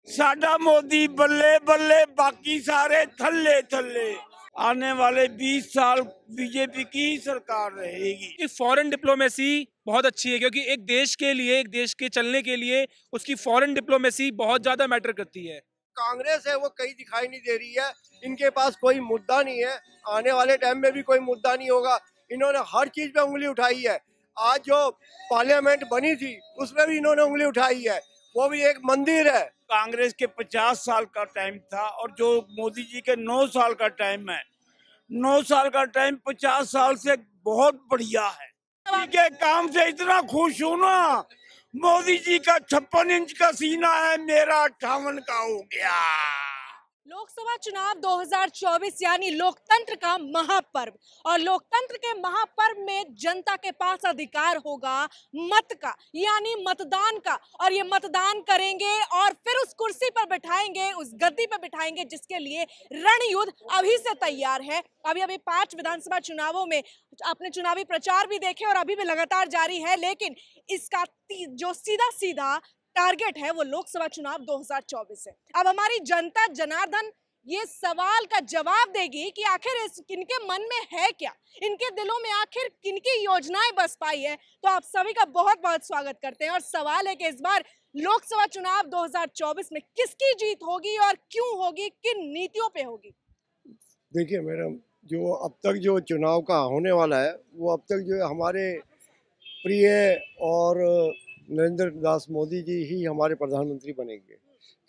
साडा मोदी बल्ले बल्ले, बाकी सारे थल्ले थल्ले। आने वाले 20 साल बीजेपी की सरकार रहेगी। फॉरेन डिप्लोमेसी बहुत अच्छी है, क्योंकि एक देश के लिए, एक देश के चलने के लिए उसकी फॉरेन डिप्लोमेसी बहुत ज्यादा मैटर करती है। कांग्रेस है वो कहीं दिखाई नहीं दे रही है, इनके पास कोई मुद्दा नहीं है, आने वाले टाइम में भी कोई मुद्दा नहीं होगा। इन्होंने हर चीज पे उंगली उठाई है। आज जो पार्लियामेंट बनी थी उसमें भी इन्होंने उंगली उठाई है, वो भी एक मंदिर है। कांग्रेस के 50 साल का टाइम था और जो मोदी जी के 9 साल का टाइम है, 9 साल का टाइम 50 साल से बहुत बढ़िया है। मोदी के काम से इतना खुश हूँ ना, मोदी जी का 56 इंच का सीना है, मेरा 58 का हो गया। लोकसभा चुनाव 2024 यानी लोकतंत्र का महापर्व, और लोकतंत्र के महापर्व में जनता के पास अधिकार होगा मत का, यानी मतदान का। और ये मतदान करेंगे और फिर उस कुर्सी पर बिठाएंगे, उस गद्दी पर बिठाएंगे जिसके लिए रणयुद्ध अभी से तैयार है। अभी 5 विधानसभा चुनावों में आपने चुनावी प्रचार भी देखे और अभी भी लगातार जारी है, लेकिन इसका जो सीधा सीधा टारगेट है वो लोकसभा चुनाव 2024 है। अब हमारी जनता जनार्दन ये सवाल का जवाब देगी कि आखिर इनके मन में है क्या, इनके दिलों में आखिर किनकी योजनाएं बस पाई है। तो आप सभी का बहुत बहुत स्वागत करते हैं। और सवाल है कि इस बार लोकसभा चुनाव 2024 में किसकी जीत होगी और क्यों होगी, किन नीतियों पे होगी। देखिए मैडम, जो अब तक जो चुनाव का होने वाला है वो अब तक जो हमारे प्रिय और नरेंद्र दास मोदी जी ही हमारे प्रधानमंत्री बनेंगे,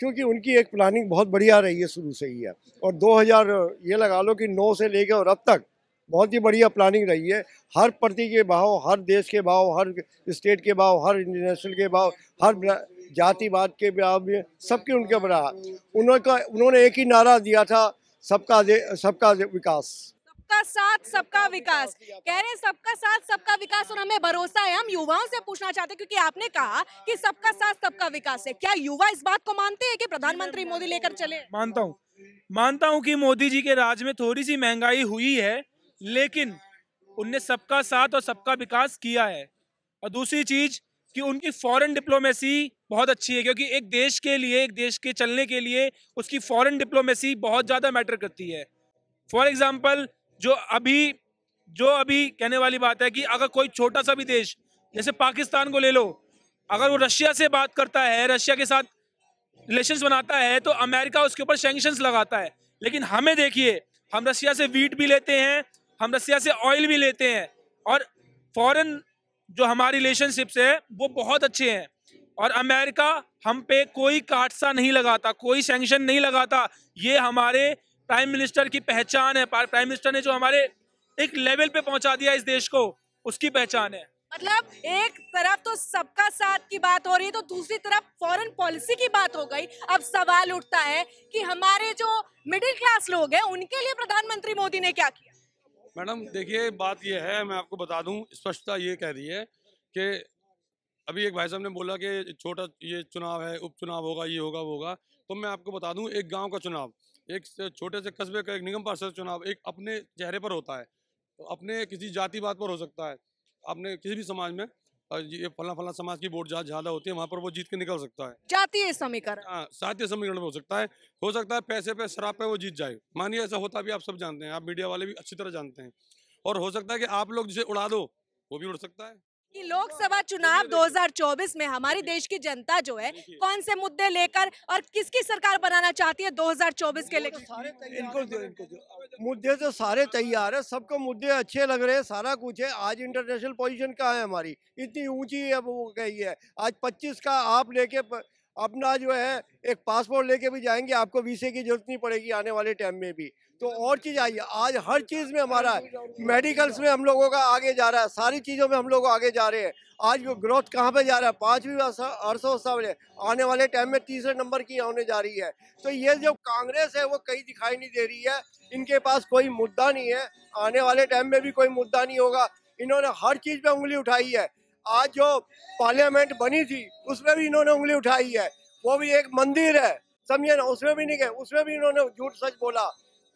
क्योंकि उनकी एक प्लानिंग बहुत बढ़िया रही है, शुरू से ही है। और 2000 ये लगा लो कि 9 से लेकर और अब तक बहुत ही बढ़िया प्लानिंग रही है। हर प्रति के भाव, हर देश के भाव, हर स्टेट के भाव, हर इंटरनेशनल के भाव, हर जातिवाद के भाव में सबके उनके बड़ा। उन्होंने एक ही नारा दिया था, सबका विकास, सबका साथ सबका विकास। कह रहे हैं सबका साथ सबका विकास, और हमें भरोसा है। हम युवाओं से पूछना चाहते हैं, क्योंकि आपने कहा कि सबका साथ सबका विकास है, क्या युवा इस बात को मानते हैं कि प्रधानमंत्री मोदी लेकर चले? मानता हूं कि मोदी जी के राज में थोड़ी सी महंगाई हुई है, लेकिन उनने सबका साथ और सबका विकास किया है। और दूसरी चीज कि उनकी फॉरेन डिप्लोमेसी बहुत अच्छी है, क्योंकि एक देश के लिए, एक देश के चलने के लिए उसकी फॉरेन डिप्लोमेसी बहुत ज्यादा मैटर करती है। फॉर एग्जाम्पल, जो अभी कहने वाली बात है कि अगर कोई छोटा सा भी देश जैसे पाकिस्तान को ले लो, अगर वो रशिया से बात करता है, रशिया के साथ रिलेशंस बनाता है, तो अमेरिका उसके ऊपर सैंक्शंस लगाता है। लेकिन हमें देखिए, हम रशिया से वीट भी लेते हैं, हम रशिया से ऑयल भी लेते हैं, और फॉरेन जो हमारी रिलेशनशिप्स है वो बहुत अच्छे हैं। और अमेरिका हम पे कोई काटसा नहीं लगाता, कोई सैंक्शन नहीं लगाता। ये हमारे प्राइम मिनिस्टर की पहचान है। प्राइम मिनिस्टर ने जो हमारे एक लेवल पे पहुंचा दिया इस देश को, उसकी पहचान है। मतलब एक तरफ तो सबका साथ की बात हो रही है, तो दूसरी तरफ फॉरेन पॉलिसी की बात हो गई। अब सवाल उठता है कि हमारे जो मिडिल क्लास लोग हैं उनके लिए प्रधानमंत्री मोदी ने क्या किया। मैडम देखिए, बात ये है, मैं आपको बता दूं, स्पष्टता ये कह रही है कि अभी एक भाई साहब ने बोला कि छोटा ये चुनाव है, उपचुनाव होगा, ये होगा, वो होगा। तो मैं आपको बता दूं, एक गांव का चुनाव, एक छोटे से कस्बे का एक निगम पार्षद चुनाव एक अपने चेहरे पर होता है। तो अपने किसी जातिवाद पर हो सकता है, अपने किसी भी समाज में ये फला समाज की वोट ज़्यादा होती है, वहाँ पर वो जीत के निकल सकता है। जातीय समीकरण, हाँ, जातीय समीकरण में हो सकता है पैसे पे, शराब पे वो जीत जाए। मानिए ऐसा होता भी, आप सब जानते हैं, आप मीडिया वाले भी अच्छी तरह जानते हैं। और हो सकता है कि आप लोग जिसे उड़ा दो वो भी उड़ सकता है। कि लोकसभा चुनाव 2024 में हमारी देश की जनता जो है कौन से मुद्दे लेकर और किसकी सरकार बनाना चाहती है 2024 के लिए। इनको मुद्दे तो सारे तैयार है, सबको मुद्दे अच्छे लग रहे हैं, सारा कुछ है। आज इंटरनेशनल पोजीशन कहाँ है हमारी, इतनी ऊंची है वो गई है। आज 25 का आप लेके अपना जो है एक पासपोर्ट लेके भी जाएंगे, आपको वीसे की जरूरत नहीं पड़ेगी आने वाले टाइम में भी। तो और चीज़ आई है, आज हर चीज़ में हमारा मेडिकल्स में हम लोगों का आगे जा रहा है, सारी चीज़ों में हम लोग आगे जा रहे हैं। आज ग्रोथ कहाँ पे जा रहा है, 5वीं अर्थव्यवस्था आने वाले टाइम में तीसरे नंबर की होने जा रही है। तो ये जो कांग्रेस है वो कहीं दिखाई नहीं दे रही है, इनके पास कोई मुद्दा नहीं है, आने वाले टाइम में भी कोई मुद्दा नहीं होगा। इन्होंने हर चीज़ पे उंगली उठाई है। आज जो पार्लियामेंट बनी थी उसमें भी इन्होंने उंगली उठाई है, वो भी एक मंदिर है, समझे ना, उसमें भी नहीं गए, उसमें भी इन्होंने झूठ सच बोला।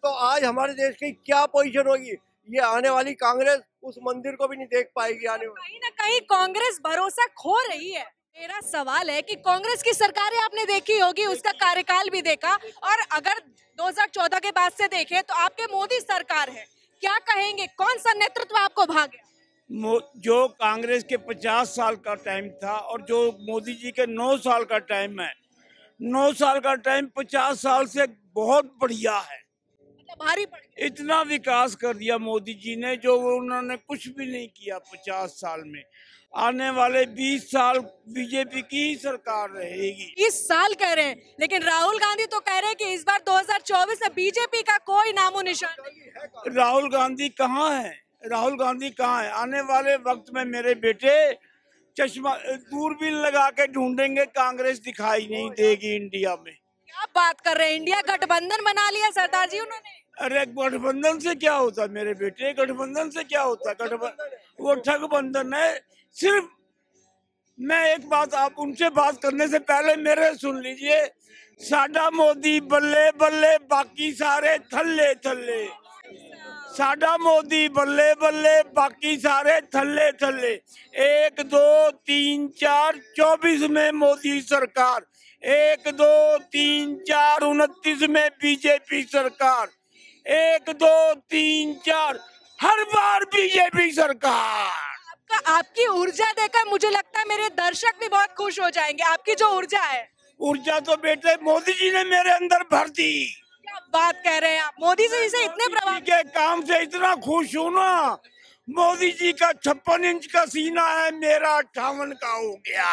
तो आज हमारे देश की क्या पोजीशन होगी, ये आने वाली कांग्रेस उस मंदिर को भी नहीं देख पाएगी। आने कहीं ना कहीं कांग्रेस भरोसा खो रही है। मेरा सवाल है कि कांग्रेस की सरकारें आपने देखी होगी, उसका कार्यकाल भी देखा, और अगर 2014 के बाद से देखें तो आपके मोदी सरकार है, क्या कहेंगे, कौन सा नेतृत्व आपको भा गया? जो कांग्रेस के 50 साल का टाइम था और जो मोदी जी के 9 साल का टाइम है, 9 साल का टाइम 50 साल से बहुत बढ़िया है। मतलब भारी पड़ गया। इतना विकास कर दिया मोदी जी ने, जो उन्होंने कुछ भी नहीं किया 50 साल में। आने वाले 20 साल बीजेपी की ही सरकार रहेगी। 20 साल कह रहे हैं, लेकिन राहुल गांधी तो कह रहे हैं कि इस बार 2024 में बीजेपी का कोई नामो निशान नहीं। राहुल गांधी कहाँ है? राहुल गांधी कहाँ है? आने वाले वक्त में मेरे बेटे चश्मा दूरबीन लगा के ढूंढेंगे, कांग्रेस दिखाई नहीं देगी इंडिया में। क्या बात कर रहे हैं, इंडिया गठबंधन बना लिया सरदार जी उन्होंने। अरे गठबंधन से क्या होता मेरे बेटे? गठबंधन से क्या होता? गठबंधन वो ठगबंधन है। सिर्फ मैं एक बात, आप उनसे बात करने से पहले मेरे सुन लीजिए। साडा मोदी बल्ले बल्ले, बाकी सारे थल्ले थल्ले। साडा मोदी बल्ले बल्ले, बाकी सारे थल्ले थल्ले। 1 2 3 4 24 में मोदी सरकार, 1 2 3 4 29 में बीजेपी सरकार, 1 2 3 4 हर बार बीजेपी सरकार। आपकी ऊर्जा देखकर मुझे लगता है मेरे दर्शक भी बहुत खुश हो जाएंगे। आपकी जो ऊर्जा है, ऊर्जा तो बेटे मोदी जी ने मेरे अंदर भर दी। क्या बात कह रहे हैं आप, मोदी जी से इतने प्रभावित के काम से इतना खुश हूँ ना। मोदी जी का 56 इंच का सीना है, मेरा 58 का हो गया।